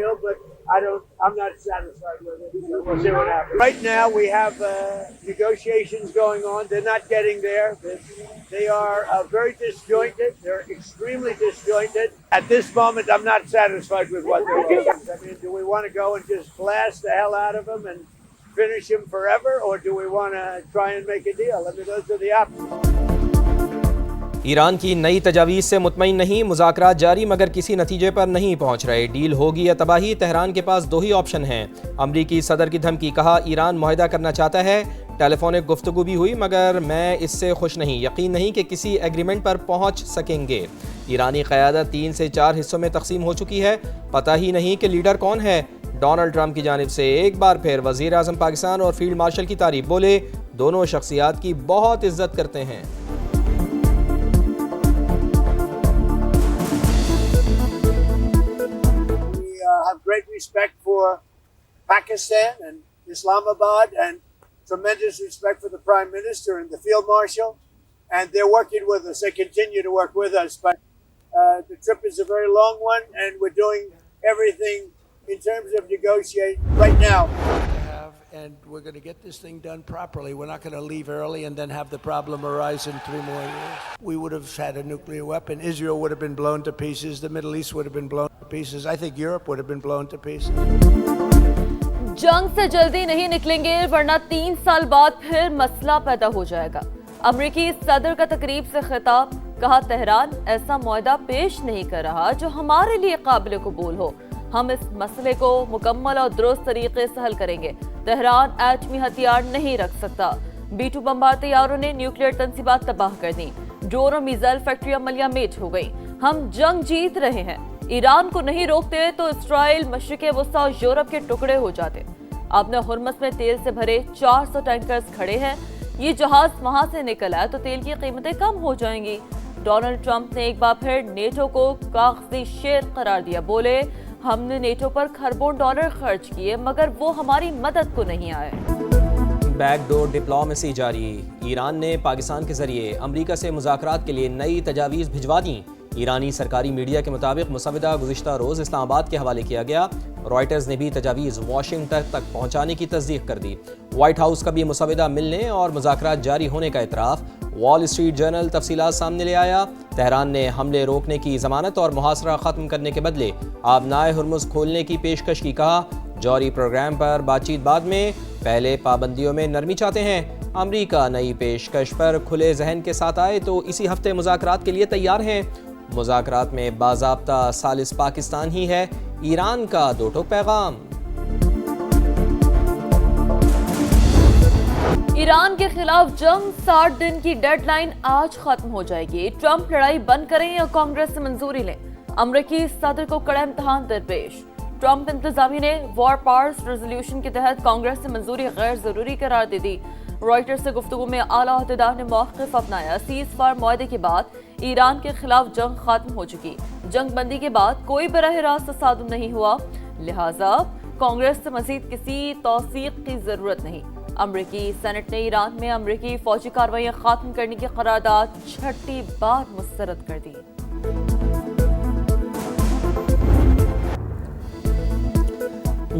deal, but I'm not satisfied with it. So we'll see what happens. Right now we have negotiations going on. They're not getting there. They are very disjointed. They're extremely disjointed. At this moment, I'm not satisfied with what they're doing. I mean, do we want to go and just blast the hell out of them and finish him forever, or do we want to try and make a deal? I mean, those are the options. Iran کی نئی تجاویز سے مطمئن نہیں، مذاکرات جاری مگر کسی نتیجے پر نہیں پہنچ رہے۔ ڈیل ہوگی یا تباہی؟ تہران کے پاس دو ہی آپشن ہیں۔ امریکی صدر کی دھمکی، کہا ایران معاہدہ کرنا چاہتا ہے، ٹیلی فونک گفتگو بھی ہوئی مگر میں اس سے خوش نہیں، یقین نہیں کہ کسی ایگریمنٹ پر پہنچ سکیں گے۔ ایرانی قیادت 3 سے 4 حصوں میں تقسیم ہو چکی ہے، پتہ ہی نہیں کہ لیڈر کون ہے۔ ڈونلڈ ٹرمپ کی جانب سے ایک بار پھر وزیر اعظم پاکستان اور فیلڈ مارشل کی تعریف، بولے دونوں شخصیات کی بہت عزت کرتے ہیں۔ Have great respect for Pakistan and Islamabad and tremendous respect for the Prime Minister and the Field Marshal, and they're working with us. They continue to work with us, but the trip is a very long one and we're doing everything in terms of negotiating right now. And we're going to get this thing done properly. We're not going to leave early and then have the problem arise in 3 more years. We would have had a nuclear weapon. Israel would have been blown to pieces. The Middle East would have been blown to pieces. I think Europe would have been blown to pieces. جنگ سے جلدی نہیں نکلیں گے ورنہ 3 سال بعد پھر مسئلہ پیدا ہو جائے گا۔ امریکی صدر کا تقریب سے خطاب، کہا تہران ایسا معاہدہ پیش نہیں کر رہا جو ہمارے لیے قابل قبول ہو، ہم اس مسئلے کو مکمل اور درست طریقے سے حل کریں گے۔ تہران ایٹمی ہتھیار نہیں رکھ سکتا۔ B-2 بمبار طیاروں نے نیوکلیئر تنصیبات تباہ کر دیں، ڈرون اور میزائل فیکٹریاں ملیہ میٹ ہو گئی۔ ہم جنگ جیت رہے ہیں، ایران کو نہیں روکتے تو اسرائیل، مشرق وسطیٰ اور یورپ کے ٹکڑے ہو جاتے۔ آپ نے ہرمز میں تیل سے بھرے 400 ٹینکرز کھڑے ہیں، یہ جہاز وہاں سے نکل آئے تو تیل کی قیمتیں کم ہو جائیں گی۔ ڈونلڈ ٹرمپ نے ایک بار پھر نیٹو کو کاغذی شیر قرار دیا، بولے ہم نے نیٹو پر کھربوں ڈالر خرچ کیے مگر وہ ہماری مدد کو نہیں آئے۔ بیک ڈور ڈپلومیسی جاری، ایران نے پاکستان کے ذریعے امریکہ سے مذاکرات کے لیے نئی تجاویز بھجوا دیں۔ ایرانی سرکاری میڈیا کے مطابق مسودہ گزشتہ روز اسلام آباد کے حوالے کیا گیا۔ رائٹرز نے بھی تجاویز واشنگٹن تک پہنچانے کی تصدیق کر دی۔ وائٹ ہاؤس کا بھی مسودہ ملنے اور مذاکرات جاری ہونے کا اعتراف۔ وال اسٹریٹ جرنل تفصیلات سامنے لے آیا۔ تہران نے حملے روکنے کی ضمانت اور محاصرہ ختم کرنے کے بدلے آبنائے ہرمز کھولنے کی پیشکش کی، کہا جوہری پروگرام پر بات چیت بعد میں، پہلے پابندیوں میں نرمی چاہتے ہیں۔ امریکہ نئی پیشکش پر کھلے ذہن کے ساتھ آئے تو اسی ہفتے مذاکرات کے لیے تیار ہیں۔ مذاکرات میں باضابطہ ثالث پاکستان ہی ہے، ایران کا دو ٹوک پیغام۔ ایران کے خلاف جنگ 60 دن کی ڈیڈ لائن آج ختم ہو جائے گی۔ ٹرمپ لڑائی بند کریں یا کانگریس سے منظوری لیں، امریکی صدر کو کڑا امتحان درپیش۔ ٹرمپ انتظامیہ نے وار پاورز ریزولوشن کے تحت کانگریس سے منظوری غیر ضروری قرار دے دی۔ رائٹر سے گفتگو میں اعلیٰ عہدیدار نے موقف اپنایا، سیز فائر معاہدے کے بعد ایران کے خلاف جنگ ختم ہو چکی، جنگ بندی کے بعد کوئی براہ راست تصادم نہیں ہوا، لہٰذا کانگریس سے مزید کسی توثیق کی ضرورت نہیں۔ امریکی سینٹ نے ایران میں امریکی فوجی کارروائیاں ختم کرنے کی قرارداد 6 بار مسترد کر دی۔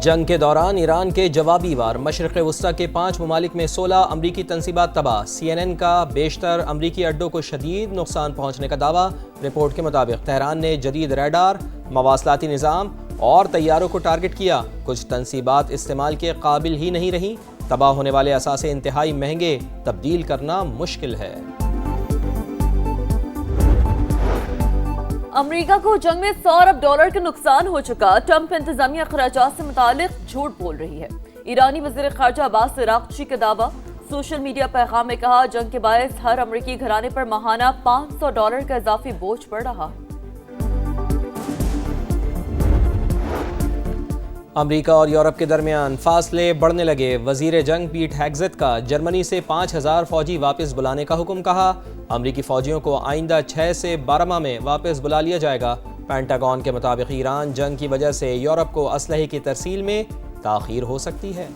جنگ کے دوران ایران کے جوابی وار، مشرق وسطیٰ کے 5 ممالک میں 16 امریکی تنصیبات تباہ۔ CNN کا بیشتر امریکی اڈوں کو شدید نقصان پہنچنے کا دعویٰ۔ رپورٹ کے مطابق تہران نے جدید ریڈار، مواصلاتی نظام اور طیاروں کو ٹارگٹ کیا، کچھ تنصیبات استعمال کے قابل ہی نہیں رہیں۔ تباہ ہونے والے اثاثے انتہائی مہنگے، تبدیل کرنا مشکل ہے۔ امریکہ کو جنگ میں $100 ارب کا نقصان ہو چکا، ٹرمپ انتظامیہ اخراجات سے متعلق جھوٹ بول رہی ہے۔ ایرانی وزیر خارجہ عباس عراقچی کا دعویٰ، سوشل میڈیا پیغام میں کہا جنگ کے باعث ہر امریکی گھرانے پر ماہانہ $500 کا اضافی بوجھ پڑ رہا۔ امریکہ اور یورپ کے درمیان فاصلے بڑھنے لگے، وزیر جنگ پیٹ ہیگزت کا جرمنی سے 5000 فوجی واپس بلانے کا حکم، کہا امریکی فوجیوں کو آئندہ 6 سے 12 ماہ میں واپس بلا لیا جائے گا۔ پینٹاگون کے مطابق ایران جنگ کی وجہ سے یورپ کو اسلحے کی ترسیل میں تاخیر ہو سکتی ہے۔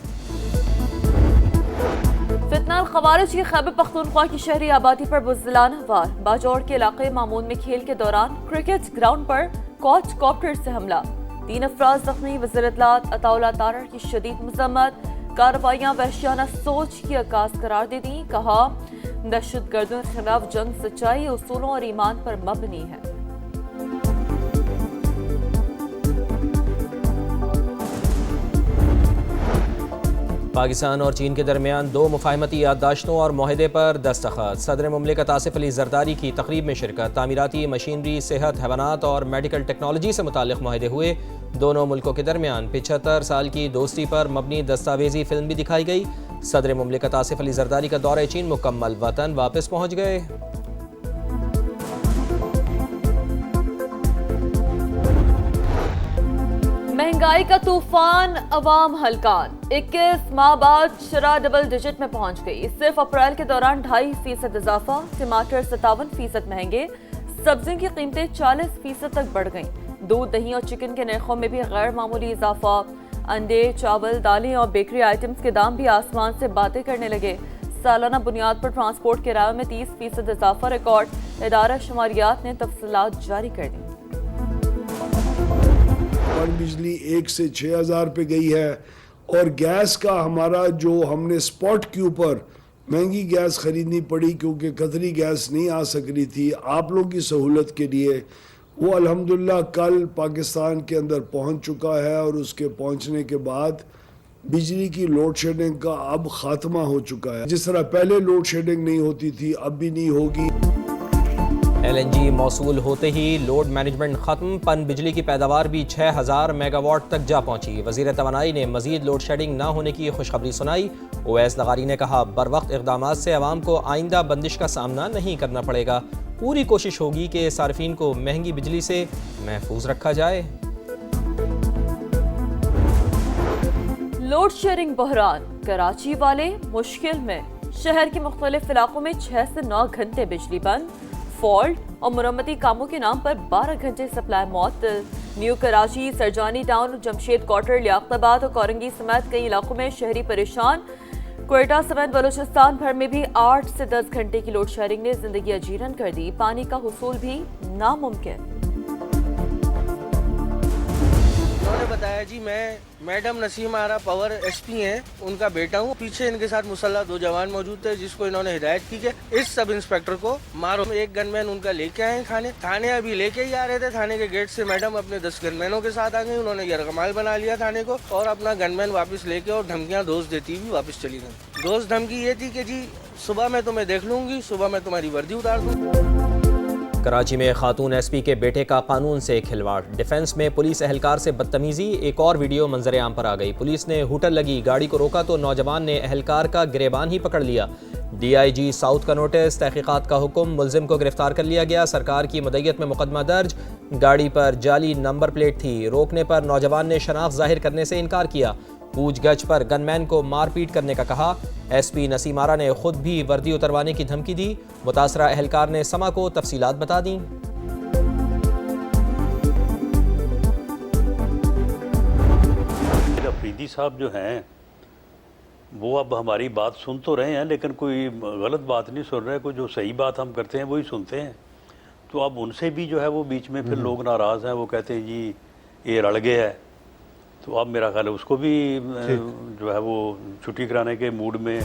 فتنہ الخوارج کی خیبر پختونخوا کی شہری آبادی پر بزدلانہ وار، باجوڑ کے علاقے مامون میں کھیل کے دوران کرکٹ گراؤنڈ پر کوچ کاپٹر سے حملہ، 3 افراد زخمی, وزیر اطلاعات عطا اللہ تارڑ کی شدید مذمت, کارروائیاں وحشیانہ سوچ کی عکاس قرار دے دیں, کہا دہشت گردوں کے خلاف جنگ سچائی, اصولوں اور ایمان پر مبنی ہے. پاکستان اور چین کے درمیان 2 مفاہمتی یادداشتوں اور معاہدے پر دستخط. صدر مملکت آصف علی زرداری کی تقریب میں شرکت. تعمیراتی مشینری, صحت, حیوانات اور میڈیکل ٹیکنالوجی سے متعلق معاہدے ہوئے. دونوں ملکوں کے درمیان 75 سال کی دوستی پر مبنی دستاویزی فلم بھی دکھائی گئی. صدر مملکت آصف علی زرداری کا دورہ چین مکمل, وطن واپس پہنچ گئے. مہنگائی کا طوفان عوام ہلکان, 21 ماہ بعد شرح ڈبل ڈیجٹ میں پہنچ گئی. صرف اپریل کے دوران 2.5% اضافہ. ٹماٹر 57% مہنگے, سبزیوں کی قیمتیں 40% تک بڑھ گئیں. دودھ, دہی اور چکن کے نرخوں میں بھی غیر معمولی اضافہ. انڈے, چاول, دالیں اور بیکری آئٹمز کے دام بھی آسمان سے باتیں کرنے لگے. سالانہ بنیاد پر ٹرانسپورٹ کرایوں میں 30% اضافہ ریکارڈ. ادارہ شماریات نے تفصیلات جاری کر دیں. اور بجلی 1 سے 6,000 پہ گئی ہے, اور گیس کا ہمارا جو ہم نے اسپاٹ کے اوپر مہنگی گیس خریدنی پڑی کیونکہ قطری گیس نہیں آ سک رہی تھی آپ لوگوں کی سہولت کے لیے, وہ الحمدللہ کل پاکستان کے اندر پہنچ چکا ہے. اور اس کے پہنچنے کے بعد بجلی کی لوڈ شیڈنگ کا اب خاتمہ ہو چکا ہے. جس طرح پہلے لوڈ شیڈنگ نہیں ہوتی تھی اب بھی نہیں ہوگی. LNG موصول ہوتے ہی لوڈ مینجمنٹ ختم. پن بجلی کی پیداوار بھی 6,000 میگا واٹ تک جا پہنچی. وزیر توانائی نے مزید لوڈ شیڈنگ نہ ہونے کی خوشخبری سنائی. اویس لغاری نے کہا بروقت اقدامات سے عوام کو آئندہ بندش کا سامنا نہیں کرنا پڑے گا. پوری کوشش ہوگی کہ صارفین کو مہنگی بجلی سے محفوظ رکھا جائے. لوڈ شیڈنگ بحران, کراچی والے مشکل میں. شہر کے مختلف علاقوں میں 6 سے 9 گھنٹے بجلی بند. فالٹ اور مرمتی کاموں کے نام پر 12 گھنٹے سپلائی معطل. New Karachi, Surjani Town, Jamshed Quarters, Liaquatabad اور کورنگی سمیت کئی علاقوں میں شہری پریشان. کوئٹہ سمیت بلوچستان بھر میں بھی 8 سے 10 گھنٹے کی لوڈ شیڈنگ نے زندگی اجیرن کر دی. پانی کا حصول بھی ناممکن. انہوں نے بتایا جی میں میڈم نسیم آرا پاور SP ہیں, ان کا بیٹا ہوں. پیچھے ان کے ساتھ مسلح 2 جوان موجود تھے جس کو انہوں نے ہدایت کی کہ اس سب انسپیکٹر کو مارو. ایک گن مین ان کا لے کے آئے تھانے ابھی لے کے ہی آ رہے تھے. تھانے کے گیٹ سے میڈم اپنے 10 گن مینوں کے ساتھ آ گئی. انہوں نے یرغمال بنا لیا تھانے کو اور اپنا گن مین واپس لے کے اور دھمکیاں دوست دیتی ہوئی واپس چلی گئی. دوست دھمکی یہ تھی کہ جی صبح میں تمہیں دیکھ لوں گی, صبح میں تمہاری وردی اتار دوں. کراچی میں خاتون SP کے بیٹے کا قانون سے کھلواڑ. ڈیفنس میں پولیس اہلکار سے بدتمیزی. ایک اور ویڈیو منظر عام پر آ گئی. پولیس نے ہوٹر لگی, گاڑی کو روکا تو نوجوان نے اہلکار کا گریبان ہی پکڑ لیا. DIG ساؤتھ کا نوٹس, تحقیقات کا حکم, ملزم کو گرفتار کر لیا گیا. سرکار کی مدعیت میں مقدمہ درج. گاڑی پر جعلی نمبر پلیٹ تھی. روکنے پر نوجوان نے شناخت ظاہر کرنے سے انکار کیا. پوچھ گچھ پر گن مین کو مار پیٹ کرنے کا کہا. SP نسیم آرا نے خود بھی وردی اتروانے کی دھمکی دی. متاثرہ اہلکار نے سما کو تفصیلات بتا دیں. افریدی صاحب جو ہیں وہ اب ہماری بات سن تو رہے ہیں لیکن کوئی غلط بات نہیں سن رہے. کوئی جو صحیح بات ہم کرتے ہیں وہی سنتے ہیں. تو اب ان سے بھی جو ہے وہ بیچ میں پھر لوگ ناراض ہیں. وہ کہتے ہیں جی یہ رل گیا ہے. تو اب میرا خیال ہے اس کو بھی جو ہے وہ چھٹی کرانے کے موڈ میں.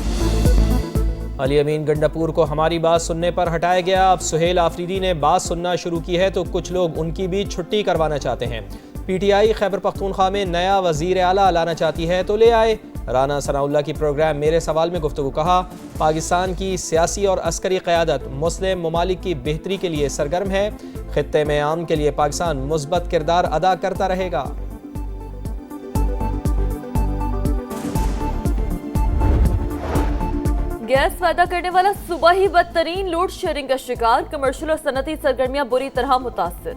علی امین گنڈاپور کو ہماری بات سننے پر ہٹایا گیا. اب سہیل آفریدی نے بات سننا شروع کی ہے تو کچھ لوگ ان کی بھی چھٹی کروانا چاہتے ہیں. PTI خیبر پختونخوا میں نیا وزیر اعلیٰ لانا چاہتی ہے تو لے آئے. رانا ثناء اللہ کی پروگرام میرے سوال میں گفتگو. کہا پاکستان کی سیاسی اور عسکری قیادت مسلم ممالک کی بہتری کے لیے سرگرم ہے. خطے میں امن کے لیے پاکستان مثبت کردار ادا کرتا رہے گا. گیس پیدا کرنے والا صوبہ ہی بدترین لوڈ شیڈنگ کا شکار. کمرشل اور صنعتی سرگرمیاں بری طرح متاثر.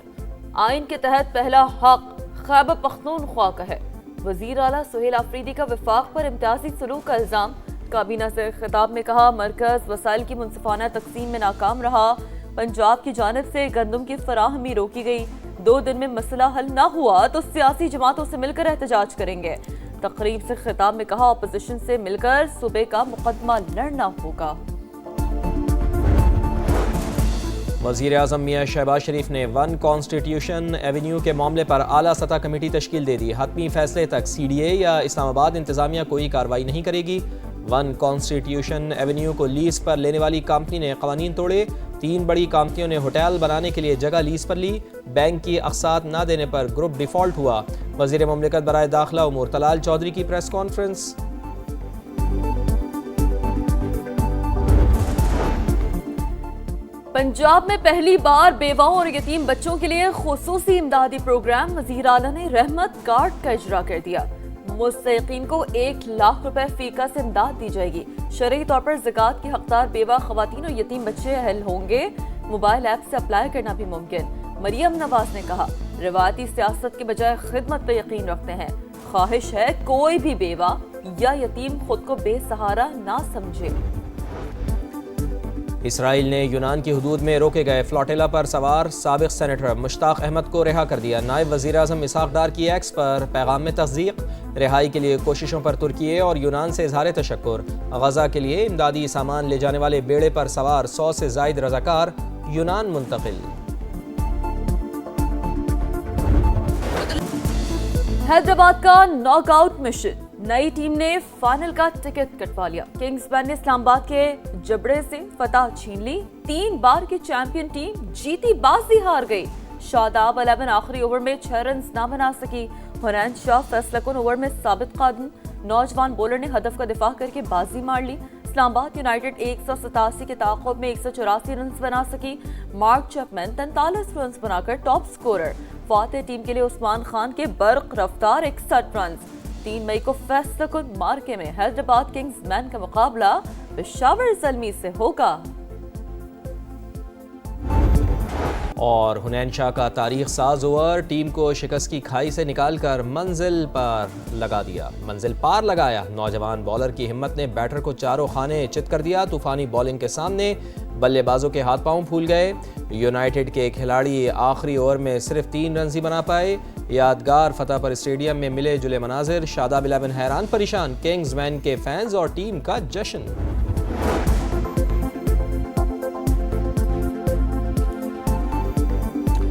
آئین کے تحت پہلا حق خیبر پختونخوا کا ہے. وزیر اعلیٰ سہیل آفریدی کا وفاق پر امتیازی سلوک کا الزام. کابینہ سے خطاب میں کہا مرکز وسائل کی منصفانہ تقسیم میں ناکام رہا. پنجاب کی جانب سے گندم کی فراہمی روکی گئی. 2 دن میں مسئلہ حل نہ ہوا تو سیاسی جماعتوں سے مل کر احتجاج کریں گے. تقریب سے خطاب میں کہا اپوزیشن سے مل کر صوبے کا مقدمہ لڑنا ہوگا. وزیر اعظم میاں شہباز شریف نے ون کانسٹیٹیوشن ایونیو کے معاملے پر اعلیٰ سطح کمیٹی تشکیل دے دی. حتمی فیصلے تک سی ڈی اے یا اسلام آباد انتظامیہ کوئی کارروائی نہیں کرے گی. ون کانسٹیٹیوشن ایونیو کو لیز پر لینے والی کمپنی نے قوانین توڑے. 3 بڑی کمپنیوں نے ہوٹل بنانے کے لیے جگہ لیز پر لی. بینک کی اقساط نہ دینے پر گروپ ڈیفالٹ ہوا. وزیر مملکت برائے داخلہ امور طلال چودھری کی پریس کانفرنس. پنجاب میں پہلی بار بیواؤں اور یتیم بچوں کے لیے خصوصی امدادی پروگرام وزیر اعلیٰ نے رحمت کارڈ کا اجرا کر دیا. مستحقین کو 1 لاکھ روپے فی کا سے امداد دی جائے گی. شرعی طور پر زکوٰۃ کے حقدار بیوہ خواتین اور یتیم بچے اہل ہوں گے. موبائل ایپ سے اپلائی کرنا بھی ممکن. مریم نواز نے کہا روایتی سیاست کے بجائے خدمت پہ یقین رکھتے ہیں. خواہش ہے کوئی بھی بیوہ یا یتیم خود کو بے سہارا نہ سمجھے. اسرائیل نے یونان کی حدود میں روکے گئے فلاٹیلا پر سوار سابق سینیٹر مشتاق احمد کو رہا کر دیا. نائب وزیر اعظم اسحاق ڈار کی ایکس پر پیغام میں تصدیق. رہائی کے لیے کوششوں پر ترکی اور یونان سے اظہار تشکر. غزہ کے لیے امدادی سامان لے جانے والے بیڑے پر سوار 100 سے زائد رضاکار یونان منتقل. حیدرآباد کا ناک آؤٹ مشن. نئی ٹیم نے فائنل کا ٹکٹ کٹوا لیا. کنگز مین نے اسلام آباد کے جبڑے سے فتح چھین لی. 3 بار کی چیمپئن ٹیم جیتی بازی ہار گئی. شاداب 11 آخری اوور میں 6 رنز نہ بنا سکی. حنین شاہ فیصلہ کن اوور میں ثابت قدم نوجوان بولر نے ہدف کا دفاع کر کے بازی مار لی. اسلام آباد یونائیٹڈ 187 کے تعاقب میں 184 رنز بنا سکی. مارک چیپمن 43 رنز بنا کر ٹاپ سکورر. فاتح ٹیم کے لیے عثمان خان کے برق رفتار 61 رنز. 3 مئی کو فیصلہ کن مارکے میں حیدرآباد کنگز مین کا مقابلہ پشاور زلمی سے ہوگا. اور حنین شاہ کا تاریخ ساز اوور ٹیم کو شکست کی کھائی سے نکال کر منزل پار لگایا. نوجوان بالر کی ہمت نے بیٹر کو چاروں خانے چت کر دیا. طوفانی بالنگ کے سامنے بلے بازوں کے ہاتھ پاؤں پھول گئے. یونائیٹڈ کے کھلاڑی آخری اوور میں صرف 3 رنز ہی بنا پائے. یادگار فتح پر اسٹیڈیم میں ملے جلے مناظر. شاداب 11 حیران پریشان. کنگز مین کے فینز اور ٹیم کا جشن.